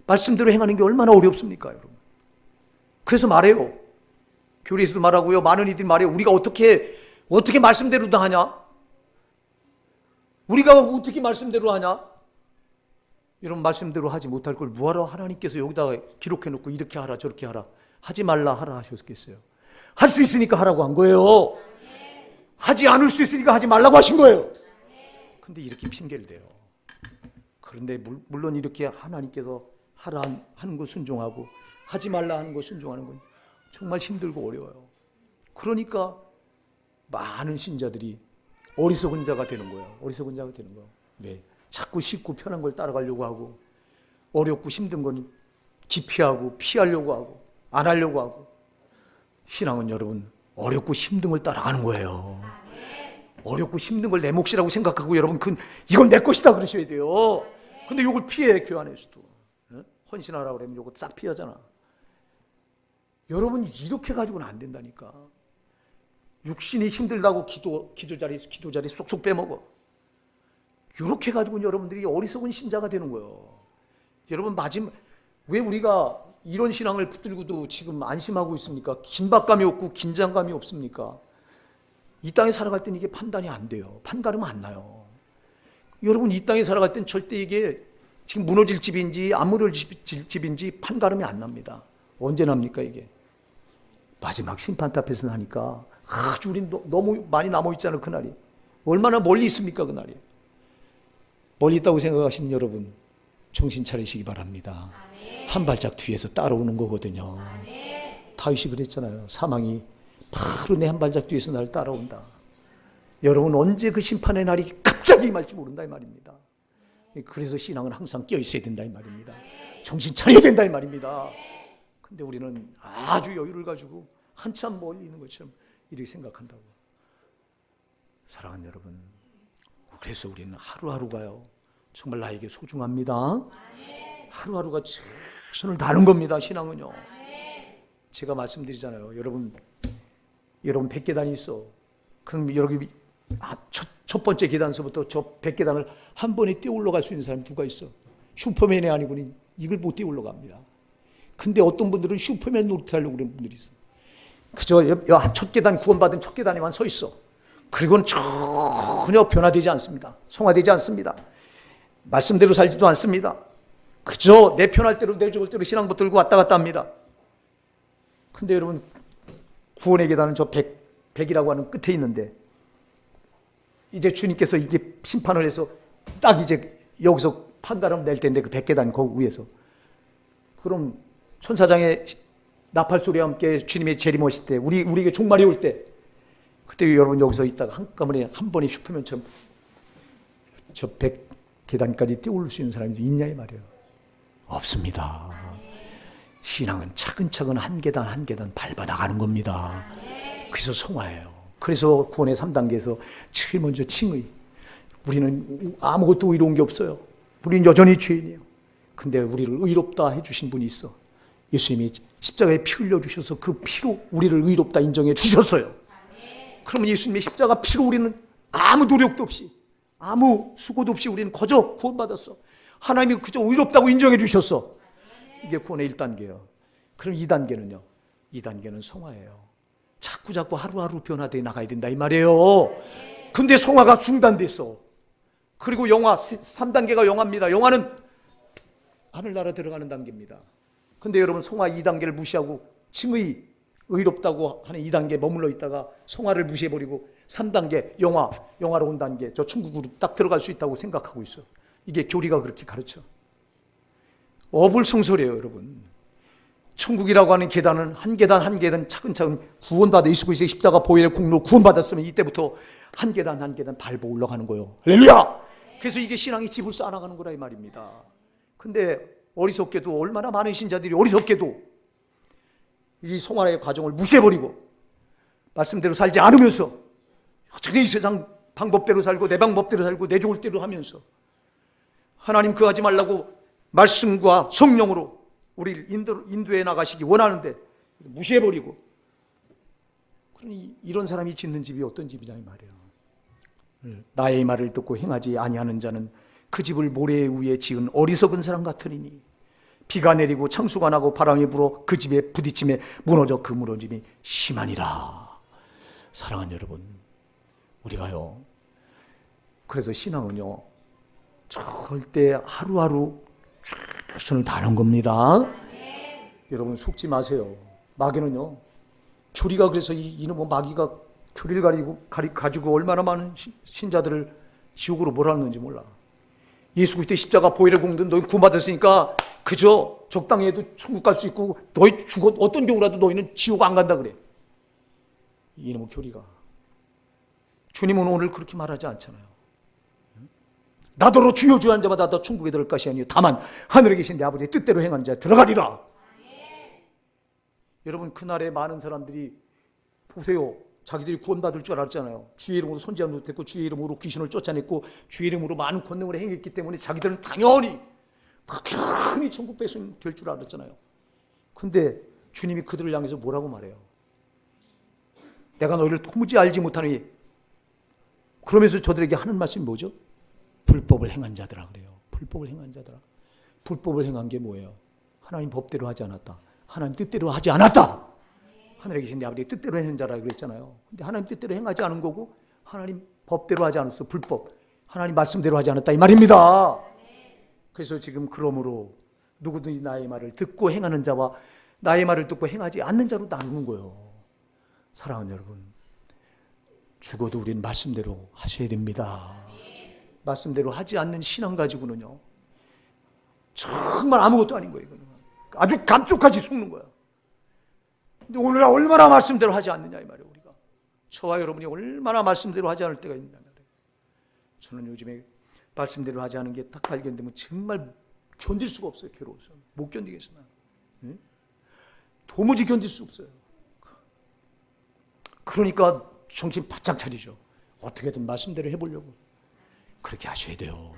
말씀대로 행하는 게 얼마나 어렵습니까, 여러분? 그래서 말해요. 교리에서도 말하고요. 많은 이들이 말해요. 우리가 어떻게 말씀대로 다 하냐? 우리가 어떻게 말씀대로 하냐? 이런 말씀대로 하지 못할 걸 뭐하러 하나님께서 여기다가 기록해놓고 이렇게 하라 저렇게 하라 하지 말라 하라 하셨겠어요? 할 수 있으니까 하라고 한 거예요. 하지 않을 수 있으니까 하지 말라고 하신 거예요. 근데 이렇게 핑계를 대요. 그런데 물론 이렇게 하나님께서 하라 하는 거 순종하고 하지 말라 하는 거 순종하는 건 정말 힘들고 어려워요. 그러니까 많은 신자들이 어리석은 자가 되는 거예요. 어리석은 자가 되는 거예요. 왜? 자꾸 쉽고 편한 걸 따라가려고 하고 어렵고 힘든 건 기피하고 피하려고 하고 안 하려고 하고. 신앙은 여러분 어렵고 힘든 걸 따라가는 거예요. 어렵고 힘든 걸 내 몫이라고 생각하고 여러분 이건 내 것이다 그러셔야 돼요. 근데 이걸 피해 교환에서도 헌신하라고 그러면 이거 싹 피하잖아. 여러분 이렇게 가지고는 안 된다니까. 육신이 힘들다고 기도 자리 쏙쏙 빼먹어. 이렇게 가지고는 여러분들이 어리석은 신자가 되는 거예요. 여러분 왜 우리가 이런 신앙을 붙들고도 지금 안심하고 있습니까? 긴박감이 없고 긴장감이 없습니까? 이 땅에 살아갈 때는 이게 판단이 안 돼요. 판가름 안 나요. 여러분 이 땅에 살아갈 때는 절대 이게 지금 무너질 집인지 안 무너질 집인지 판가름이 안 납니다. 언제 납니까 이게? 마지막 심판대 앞에서 나니까 아주 우린 너무 많이 남아있잖아요. 그날이. 얼마나 멀리 있습니까 그날이. 멀리 있다고 생각하시는 여러분 정신 차리시기 바랍니다. 한 발짝 뒤에서 따라오는 거거든요. 다윗이 그랬잖아요. 사망이 바로 내 한 발짝 뒤에서 나를 따라온다. 여러분 언제 그 심판의 날이 갑자기 임할지 모른다 이 말입니다. 그래서 신앙은 항상 깨어 있어야 된다 이 말입니다. 정신 차려야 된다 이 말입니다. 근데 우리는 아주 여유를 가지고 한참 멀리 있는 것처럼 이렇게 생각한다고. 사랑하는 여러분, 그래서 우리는 하루하루가요 정말 나에게 소중합니다. 하루하루가 최선을 다하는 겁니다. 신앙은요. 제가 말씀드리잖아요. 여러분 100계단이 있어. 그럼 여기 첫 번째 계단서부터 저 100계단을 한 번에 뛰어 올라갈 수 있는 사람이 누가 있어? 슈퍼맨이 아니고는 이걸 못 뛰어 올라갑니다. 근데 어떤 분들은 슈퍼맨 노릇하려고 그러는 분들이 있어. 그저 첫 계단 구원받은 첫 계단에만 서 있어. 그리고는 전혀 변화되지 않습니다. 성화되지 않습니다. 말씀대로 살지도 않습니다. 그저 내 편할 대로 내 좋을 대로 신앙 붙들고 왔다 갔다 합니다. 근데 여러분, 구원의 계단은 저 100이라고 하는 끝에 있는데, 이제 주님께서 이제 심판을 해서 딱 이제 여기서 판가름 낼 텐데, 그 100계단 거기 위에서. 그럼 천사장의 나팔 소리와 함께 주님의 재림하실 때, 우리에게 종말이 올 때, 그때 여러분 여기서 있다가 한꺼번에 한 번에 슈퍼맨처럼 저 100계단까지 뛰어올 수 있는 사람이 있냐 이 말이에요. 없습니다. 신앙은 차근차근 한 계단 한 계단 밟아 나가는 겁니다. 그래서 성화예요. 그래서 구원의 3단계에서 제일 먼저 칭의. 우리는 아무것도 의로운 게 없어요. 우리는 여전히 죄인이에요. 근데 우리를 의롭다 해주신 분이 있어. 예수님이 십자가에 피 흘려주셔서 그 피로 우리를 의롭다 인정해 주셨어요. 그러면 예수님의 십자가 피로 우리는 아무 노력도 없이, 아무 수고도 없이 우리는 거저 구원받았어. 하나님이 그저 의롭다고 인정해 주셨어. 이게 구원의 1단계예요. 그럼 2단계는요? 2단계는 성화예요. 자꾸 하루하루 변화되어 나가야 된다 이 말이에요. 근데 성화가 중단됐어. 그리고 영화 3단계가 영화입니다. 영화는 하늘나라 들어가는 단계입니다. 근데 여러분, 성화 2단계를 무시하고 칭의, 의롭다고 하는 2단계에 머물러 있다가 성화를 무시해버리고 3단계 영화로 온 단계, 저 천국으로 딱 들어갈 수 있다고 생각하고 있어. 이게 교리가 그렇게 가르쳐. 어불성설이에요 여러분. 천국이라고 하는 계단은 한 계단 한 계단 차근차근 구원받아 예수 그리스도의 십자가 보혈의 공로 구원받았으면 이때부터 한 계단 한 계단 밟아 올라가는 거예요. 할렐루야! 그래서 이게 신앙이 집을 쌓아나가는 거라 이 말입니다. 근데 어리석게도, 얼마나 많은 신자들이 어리석게도 이 성화의 과정을 무시해버리고 말씀대로 살지 않으면서 어떻게 이 세상 방법대로 살고 내 방법대로 살고 내 좋을 대로 하면서 하나님 그거 하지 말라고 말씀과 성령으로 우리를 인도해 나가시기 원하는데 무시해버리고, 그러니 이런 사람이 짓는 집이 어떤 집이냐 이 말이에요. 나의 말을 듣고 행하지 아니하는 자는 그 집을 모래 위에 지은 어리석은 사람 같으리니 비가 내리고 창수가 나고 바람이 불어 그 집에 부딪힘에 무너져 그 무너짐이 심하니라. 사랑하는 여러분, 우리가요, 그래서 신앙은요 절대 하루하루 최선을 다하는 겁니다. 여러분 속지 마세요. 마귀는요, 교리가, 그래서 이놈의 마귀가 교리를 가지고 얼마나 많은 신자들을 지옥으로 몰아넣는지 몰라. 예수 그리스도의 십자가 보혈의 공든 너희 구원받았으니까 그저 적당히 해도 천국 갈 수 있고, 너희 어떤 경우라도 너희는 지옥 안 간다 그래. 이놈의 교리가. 주님은 오늘 그렇게 말하지 않잖아요. 나더러 주여 주여 한 자마다 다 천국에 들어갈 것이 아니요 다만 하늘에 계신 내 아버지의 뜻대로 행하는 자 들어가리라. 여러분, 그날에 많은 사람들이 보세요. 자기들이 구원받을 줄 알았잖아요. 주의 이름으로 선지자 노릇했고 주의 이름으로 귀신을 쫓아냈고 주의 이름으로 많은 권능을 행했기 때문에 자기들은 당연히 큰이 천국 백성 될 줄 알았잖아요. 근데 주님이 그들을 향해서 뭐라고 말해요? 내가 너희를 도무지 알지 못하니, 그러면서 저들에게 하는 말씀이 뭐죠? 불법을 행한 자들아 그래요. 불법을 행한 자들아. 불법을 행한 게 뭐예요? 하나님 법대로 하지 않았다. 하나님 뜻대로 하지 않았다. 하늘에 계신 내 아버지의 뜻대로 하는 자라 그랬잖아요. 근데 하나님 뜻대로 행하지 않은 거고 하나님 법대로 하지 않았어. 불법. 하나님 말씀대로 하지 않았다 이 말입니다. 그래서 지금 그러므로 누구든지 나의 말을 듣고 행하는 자와 나의 말을 듣고 행하지 않는 자로 나누는 거예요. 사랑하는 여러분, 죽어도 우리는 말씀대로 하셔야 됩니다. 말씀대로 하지 않는 신앙 가지고는요 정말 아무것도 아닌 거예요. 아주 감쪽같이 속는 거야. 근데 오늘날 얼마나 말씀대로 하지 않느냐 이 말이에요. 우리가, 저와 여러분이 얼마나 말씀대로 하지 않을 때가 있느냐 말이에요. 저는 요즘에 말씀대로 하지 않은 게 딱 발견되면 정말 견딜 수가 없어요. 괴로워서 못 견디겠어요. 응? 도무지 견딜 수 없어요. 그러니까 정신 바짝 차리죠. 어떻게든 말씀대로 해보려고. 그렇게 하셔야 돼요.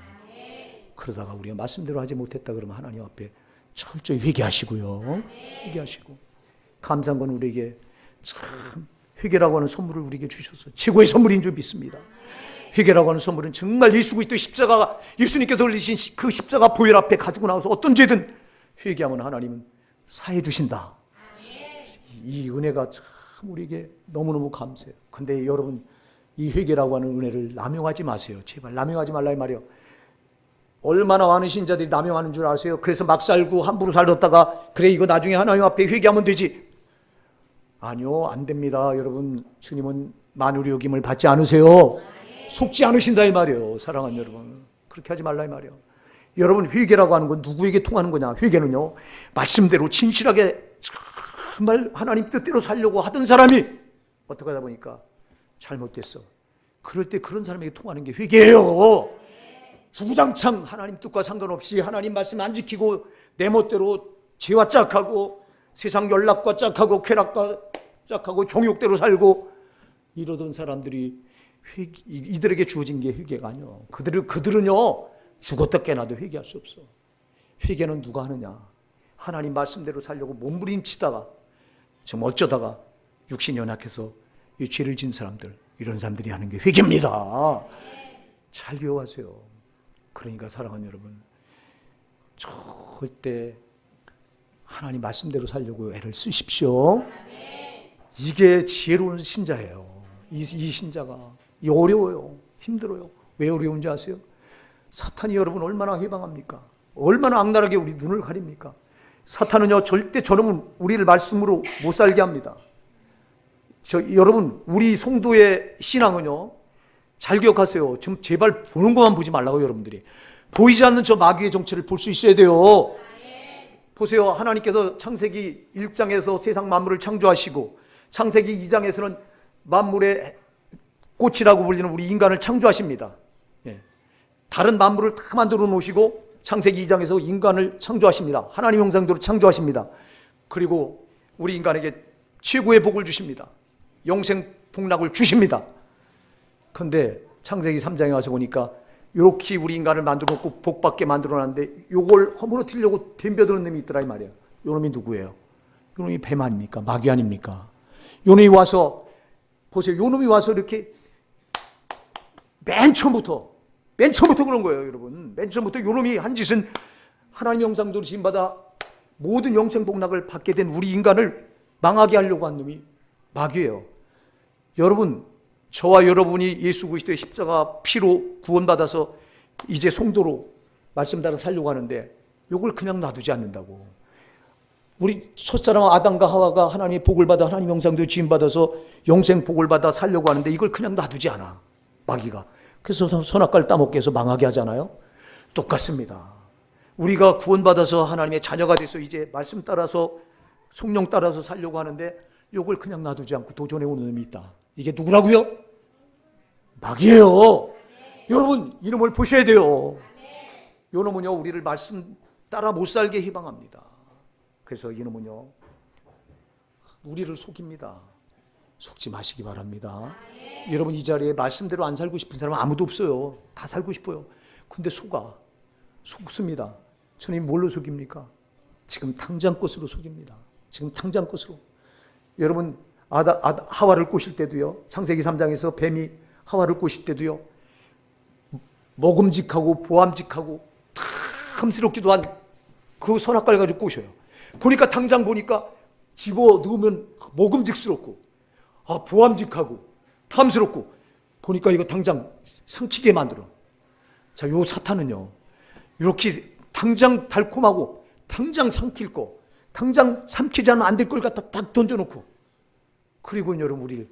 그러다가 우리가 말씀대로 하지 못했다 그러면 하나님 앞에 철저히 회개하시고요. 회개하시고, 감사한 건 우리에게 참 회개라고 하는 선물을 우리에게 주셨어요. 최고의 선물인 줄 믿습니다. 회개라고 하는 선물은 정말 예수 그리스도의 십자가가, 예수님께서 흘리신 그 십자가 보혈 앞에 가지고 나와서 어떤 죄든 회개하면 하나님은 사해 주신다. 이 은혜가 참 우리에게 너무너무 감사해요. 근데 여러분, 이 회개라고 하는 은혜를 남용하지 마세요. 제발 남용하지 말라 이 말이에요. 얼마나 많은 신자들이 남용하는 줄 아세요? 그래서 막 살고 함부로 살았다가 그래 이거 나중에 하나님 앞에 회개하면 되지. 아니요, 안 됩니다. 여러분, 주님은 만유의 여김을 받지 않으세요. 속지 않으신다 이 말이에요. 사랑하는 여러분, 그렇게 하지 말라 이 말이에요. 여러분, 회개라고 하는 건 누구에게 통하는 거냐? 회개는요, 말씀대로 진실하게 정말 하나님 뜻대로 살려고 하던 사람이 어떻게 하다 보니까 잘못됐어. 그럴 때 그런 사람에게 통하는 게 회개예요. 주구장창 하나님 뜻과 상관없이 하나님 말씀 안 지키고 내 멋대로 죄와 짝하고 세상 연락과 짝하고 쾌락과 짝하고 종욕대로 살고 이러던 사람들이 이들에게 주어진 게 회개가 아니요. 그들은요, 죽었다 깨나도 회개할 수 없어. 회개는 누가 하느냐? 하나님 말씀대로 살려고 몸부림치다가 정말 어쩌다가 육신이 연약해서 이 죄를 진 사람들, 이런 사람들이 하는 게 회개입니다. 잘 기억하세요. 그러니까 사랑하는 여러분, 절대 하나님 말씀대로 살려고 애를 쓰십시오. 이게 지혜로운 신자예요. 이 신자가 어려워요. 힘들어요. 왜 어려운지 아세요? 사탄이 여러분 얼마나 해방합니까? 얼마나 악랄하게 우리 눈을 가립니까? 사탄은요, 절대 저놈은 우리를 말씀으로 못 살게 합니다. 여러분, 우리 성도의 신앙은요, 잘 기억하세요. 지금 제발 보는 것만 보지 말라고. 여러분들이 보이지 않는 저 마귀의 정체를 볼 수 있어야 돼요. 보세요. 하나님께서 창세기 1장에서 세상 만물을 창조하시고 창세기 2장에서는 만물의 꽃이라고 불리는 우리 인간을 창조하십니다. 다른 만물을 다 만들어 놓으시고 창세기 2장에서 인간을 창조하십니다. 하나님 형상대로 창조하십니다. 그리고 우리 인간에게 최고의 복을 주십니다. 영생 복락을 주십니다. 그런데 창세기 3장에 와서 보니까 이렇게 우리 인간을 만들어 놓고 복받게 만들어 놨는데 이걸 허물어뜨리려고 덤벼드는 놈이 있더라 이 말이에요. 이 놈이 누구예요? 이 놈이 뱀 아닙니까? 마귀 아닙니까? 이 놈이 와서 보세요. 이 놈이 와서 이렇게 맨 처음부터 그런 거예요, 여러분. 맨 처음부터 이 놈이 한 짓은 하나님 형상대로 지음받아 모든 영생 복락을 받게 된 우리 인간을 망하게 하려고 한 놈이 마귀예요. 여러분, 저와 여러분이 예수 그리스도의 십자가 피로 구원받아서 이제 성도로 말씀 따라 살려고 하는데 이걸 그냥 놔두지 않는다고. 우리 첫사랑 아담과 하와가 하나님의 복을 받아 하나님 형상대로 지음받아서 영생 복을 받아 살려고 하는데 이걸 그냥 놔두지 않아, 마귀가. 그래서 선악과를 따먹게 해서 망하게 하잖아요. 똑같습니다. 우리가 구원받아서 하나님의 자녀가 돼서 이제 말씀 따라서 성령 따라서 살려고 하는데 이걸 그냥 놔두지 않고 도전해 오는 놈이 있다. 이게 누구라고요? 마귀예요. 여러분, 이놈을 보셔야 돼요. 이놈은요, 우리를 말씀 따라 못 살게 해방합니다. 그래서 이놈은요, 우리를 속입니다. 속지 마시기 바랍니다. 여러분, 이 자리에 말씀대로 안 살고 싶은 사람은 아무도 없어요. 다 살고 싶어요. 근데 속습니다. 주님 뭘로 속입니까? 지금 당장 것으로 속입니다. 지금 당장 것으로. 여러분, 하와를 꼬실 때도요, 창세기 3장에서 뱀이 하와를 꼬실 때도요, 먹음직하고 보암직하고 탐스럽기도 한 그 선악과를 가지고 꼬셔요. 보니까 당장 보니까 집어 넣으면 먹음직스럽고 보암직하고 탐스럽고 보니까 이거 당장 삼키게 만들어. 자, 요 사탄은요, 이렇게 당장 달콤하고 당장 삼킬 거, 당장 삼키지 않으면 안 될 걸 갖다 딱 던져놓고, 그리고 여러분 우리를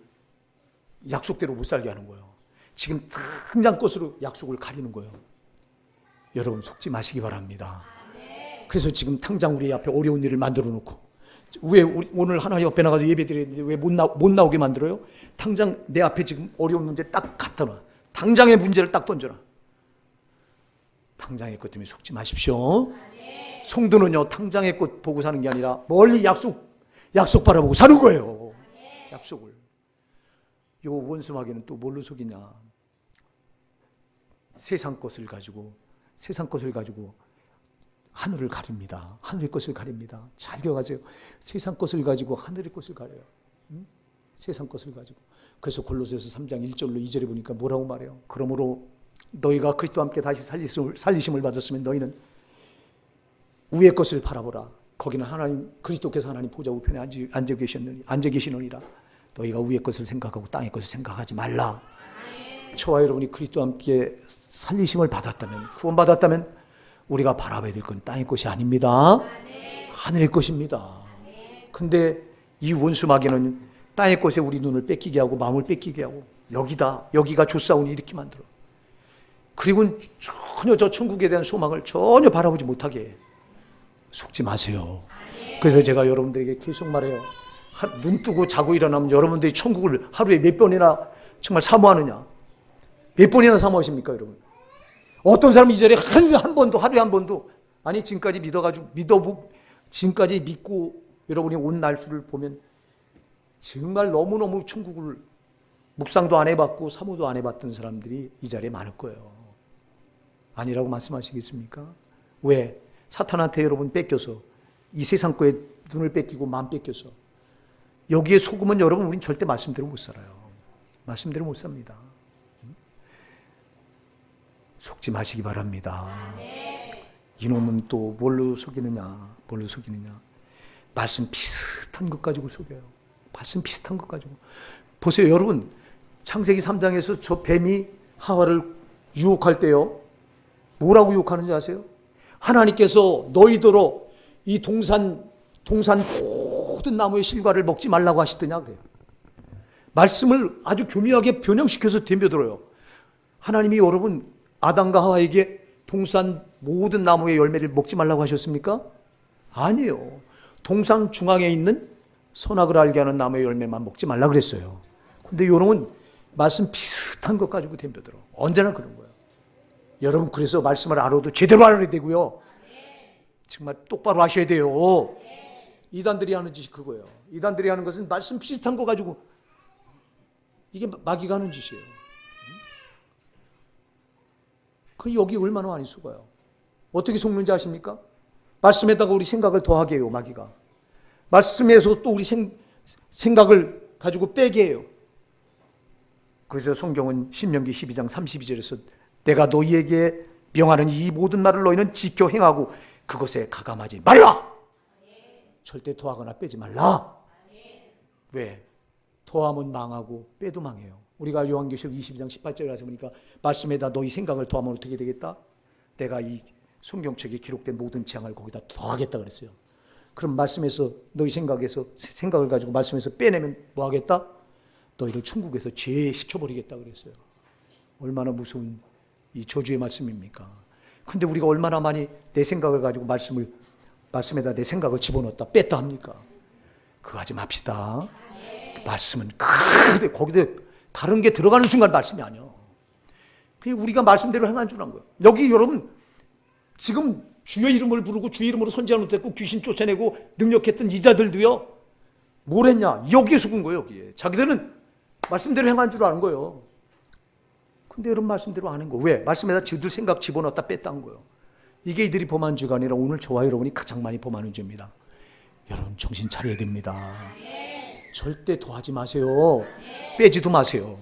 약속대로 못 살게 하는 거예요. 지금 당장 것으로 약속을 가리는 거예요. 여러분, 속지 마시기 바랍니다. 그래서 지금 당장 우리 앞에 어려운 일을 만들어 놓고, 왜 오늘 하나님 앞에 나가서 예배 드리는데 왜 못 나오게 만들어요? 당장 내 앞에 지금 어려운 문제 딱 갖다 놔. 당장의 문제를 딱 던져라. 당장의 것 때문에 속지 마십시오. 성도는요, 당장의 것 보고 사는 게 아니라 멀리 약속 바라보고 사는 거예요. 약속을. 요 원수 마귀는 또 뭘로 속이냐? 세상 것을 가지고 하늘을 가립니다. 하늘의 것을 가립니다. 잘 기억하세요. 세상 것을 가지고 하늘의 것을 가려요. 세상 것을 가지고. 그래서 골로새서 3장 1절로 2절에 보니까 뭐라고 말해요? 그러므로 너희가 그리스도와 함께 다시 살리심을 받았으면 너희는 위의 것을 바라보라. 거기는 하나님, 그리스도께서 하나님 보좌 우편에 앉아 계시느니라. 너희가 위의 것을 생각하고 땅의 것을 생각하지 말라. 저와 여러분이 그리스도와 함께 살리심을 받았다면, 구원받았다면 우리가 바라봐야 될 건 땅의 것이 아닙니다. 하늘의 것입니다. 근데 이 원수 마귀는 땅의 것에 우리 눈을 뺏기게 하고 마음을 뺏기게 하고 여기가 좋사오니 이렇게 만들어. 그리고 전혀 저 천국에 대한 소망을 전혀 바라보지 못하게 해. 속지 마세요. 그래서 제가 여러분들에게 계속 말해요. 눈 뜨고 자고 일어나면 여러분들이 천국을 하루에 몇 번이나 정말 사모하느냐? 몇 번이나 사모하십니까, 여러분? 어떤 사람은 이 자리에 한 번도, 하루에 한 번도, 아니, 지금까지 지금까지 믿고 여러분이 온 날수를 보면 정말 너무너무 천국을 묵상도 안 해봤고 사모도 안 해봤던 사람들이 이 자리에 많을 거예요. 아니라고 말씀하시겠습니까? 왜? 사탄한테 여러분 뺏겨서, 이 세상 거에 눈을 뺏기고 마음 뺏겨서, 여기에 속으면 여러분 우린 절대 말씀대로 못 살아요. 말씀대로 못 삽니다. 속지 마시기 바랍니다. 이놈은 또 뭘로 속이느냐? 말씀 비슷한 것 가지고 속여요. 말씀 비슷한 것 가지고. 보세요, 여러분. 창세기 3장에서 저 뱀이 하와를 유혹할 때요. 뭐라고 유혹하는지 아세요? 하나님께서 너희더러 이 동산 모든 나무의 실과를 먹지 말라고 하시더냐 그래요. 말씀을 아주 교묘하게 변형시켜서 덤벼들어요. 하나님이 여러분 아담과 하와에게 동산 모든 나무의 열매를 먹지 말라고 하셨습니까? 아니에요. 동산 중앙에 있는 선악을 알게 하는 나무의 열매만 먹지 말라 그랬어요. 근데 요놈은 말씀 비슷한 것 가지고 덤벼들어. 언제나 그런 거예요. 여러분 그래서 말씀을 알아도 제대로 알아야 되고요. 정말 똑바로 하셔야 돼요. 이단들이 하는 짓이 그거예요. 이단들이 하는 것은 말씀 비슷한 거 가지고, 이게 마귀가 하는 짓이에요. 그 여기 얼마나 많이 속아요. 어떻게 속는지 아십니까? 말씀에다가 우리 생각을 더하게 해요, 마귀가. 말씀에서 또 우리 생각을 가지고 빼게 해요. 그래서 성경은 신명기 12장 32절에서 내가 너희에게 명하는 이 모든 말을 너희는 지켜 행하고 그것에 가감하지 말라. 절대 더하거나 빼지 말라. 왜? 더하면 망하고 빼도 망해요. 우리가 요한계시록 22장 18절에 가서 보니까 말씀에다 너희 생각을 더하면 어떻게 되겠다? 내가 이 성경책에 기록된 모든 재앙을 거기다 더하겠다 그랬어요. 그럼 말씀에서 너희 생각을 가지고 말씀에서 빼내면 뭐 하겠다? 너희를 천국에서 제시켜버리겠다 그랬어요. 얼마나 무서운 이 저주의 말씀입니까? 근데 우리가 얼마나 많이 내 생각을 가지고 말씀에다 내 생각을 집어넣었다 뺐다 합니까? 그거 하지 맙시다. 말씀은 거기다 다른 게 들어가는 순간 말씀이 아니야. 그냥 우리가 말씀대로 행한 줄 안 거예요. 여기 여러분 지금 주의 이름을 부르고 주의 이름으로 선지자는 됐고 귀신 쫓아내고 능력했던 이자들도요. 뭘 했냐? 여기에 속은 거예요. 여기에. 자기들은 말씀대로 행한 줄 아는 거예요. 근데 여러분 말씀대로 안 한 거. 왜? 말씀에다 지들 생각 집어넣었다 뺐다 한 거예요. 이게 이들이 범한 죄가 아니라 오늘 저와 여러분이 가장 많이 범하는 죄입니다. 여러분 정신 차려야 됩니다. 절대 더하지 마세요. 빼지도 마세요.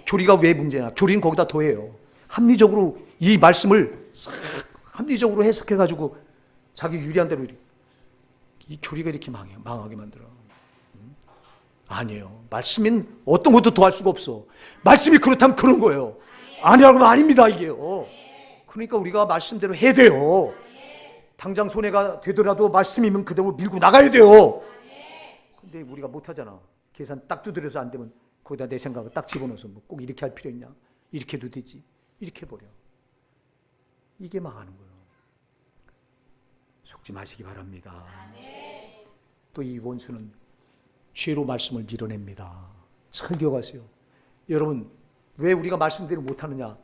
교리가 왜 문제냐? 교리는 거기다 더해요. 합리적으로 이 말씀을 합리적으로 해석해가지고 자기 유리한 대로 이 교리가 이렇게 망하게 만들어. 아니에요. 말씀은 어떤 것도 더할 수가 없어. 말씀이 그렇다면 그런 거예요. 아니라고 하면 아닙니다 이게요. 그러니까 우리가 말씀대로 해야 돼요. 당장 손해가 되더라도 말씀이면 그대로 밀고 나가야 돼요. 근데 우리가 못하잖아. 계산 딱 두드려서 안 되면 거기다 내 생각을 딱 집어넣어서 뭐 꼭 이렇게 할 필요 있냐? 이렇게 해도 되지. 이렇게 해버려. 이게 망하는 거예요. 속지 마시기 바랍니다. 또 이 원수는 죄로 말씀을 밀어냅니다. 잘 기억하세요. 여러분 왜 우리가 말씀대로 못하느냐?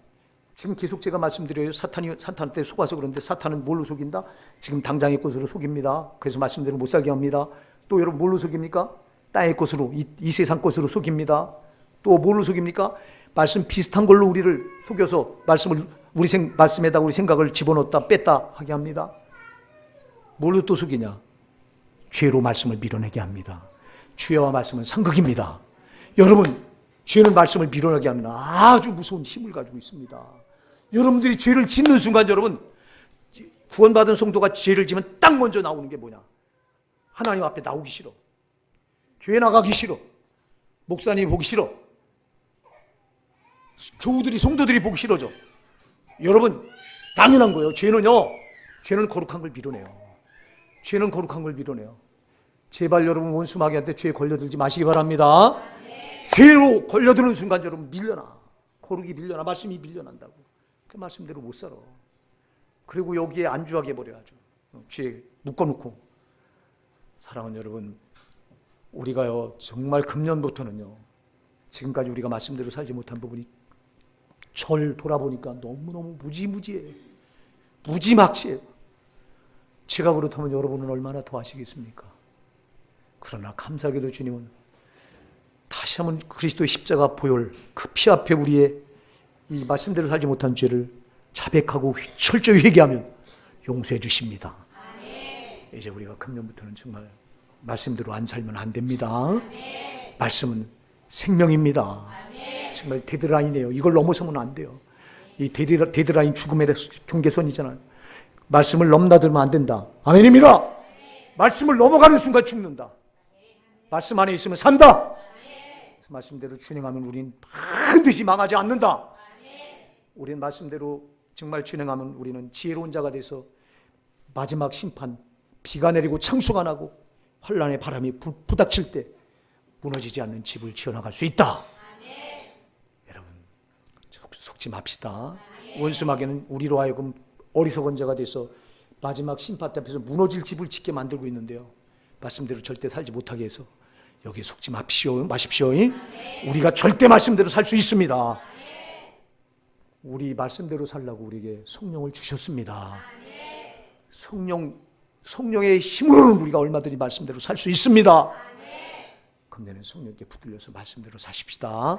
지금 계속 제가 말씀드려요. 사탄한테 속아서 그런데 사탄은 뭘로 속인다? 지금 당장의 것으로 속입니다. 그래서 말씀대로 못 살게 합니다. 또 여러분 뭘로 속입니까? 땅의 것으로, 이 세상 것으로 속입니다. 또 뭘로 속입니까? 말씀 비슷한 걸로 우리를 속여서 말씀에다 우리 생각을 집어넣었다 뺐다 하게 합니다. 뭘로 또 속이냐? 죄로 말씀을 밀어내게 합니다. 죄와 말씀은 상극입니다. 여러분, 죄는 말씀을 밀어내게 하는 아주 무서운 힘을 가지고 있습니다. 여러분들이 죄를 짓는 순간 여러분, 구원받은 성도가 죄를 지면 딱 먼저 나오는 게 뭐냐? 하나님 앞에 나오기 싫어. 교회 나가기 싫어. 목사님 보기 싫어. 교우들이 성도들이 보기 싫어져. 여러분 당연한 거예요. 죄는 거룩한 걸 밀어내요. 죄는 거룩한 걸 밀어내요. 제발 여러분 원수 마귀한테 죄에 걸려들지 마시기 바랍니다. 죄로 걸려드는 순간 여러분 밀려나. 거룩이 밀려나. 말씀이 밀려난다고. 그 말씀대로 못 살아. 그리고 여기에 안주하게 버려야죠. 죄에 묶어놓고. 사랑하는 여러분, 우리가요 정말 금년부터는요 지금까지 우리가 말씀대로 살지 못한 부분이 절 돌아보니까 너무너무 무지무지해요. 무지막지해요. 제가 그렇다면 여러분은 얼마나 더 하시겠습니까? 그러나 감사하게도 주님은 다시 한번 그리스도의 십자가 보혈 그 피 앞에 우리의 이 말씀대로 살지 못한 죄를 자백하고 철저히 회개하면 용서해 주십니다. 이제 우리가 금년부터는 정말 말씀대로 안 살면 안 됩니다. 말씀은 생명입니다. 정말 데드라인이에요. 이걸 넘어서면 안 돼요. 이 데드라인 죽음의 경계선이잖아요. 말씀을 넘나들면 안 된다. 아멘입니다. 말씀을 넘어가는 순간 죽는다. 말씀 안에 있으면 산다. 말씀대로 준행하면 우리는 반드시 망하지 않는다. 우리는 말씀대로 정말 준행하면 우리는 지혜로운 자가 돼서 마지막 심판, 비가 내리고 창수가 나고 환란의 바람이 부닥칠 때 무너지지 않는 집을 지어나갈 수 있다. 여러분 속지 맙시다. 원수 마귀는 우리로 하여금 어리석은 자가 돼서 마지막 심판 앞에서 무너질 집을 짓게 만들고 있는데요, 말씀대로 절대 살지 못하게 해서 여기에 속지 마십시오. 우리가 절대 말씀대로 살 수 있습니다. 우리 말씀대로 살라고 우리에게 성령을 주셨습니다. 성령의 힘으로는 우리가 얼마든지 말씀대로 살 수 있습니다. 금년에 성령께 붙들려서 말씀대로 사십시다.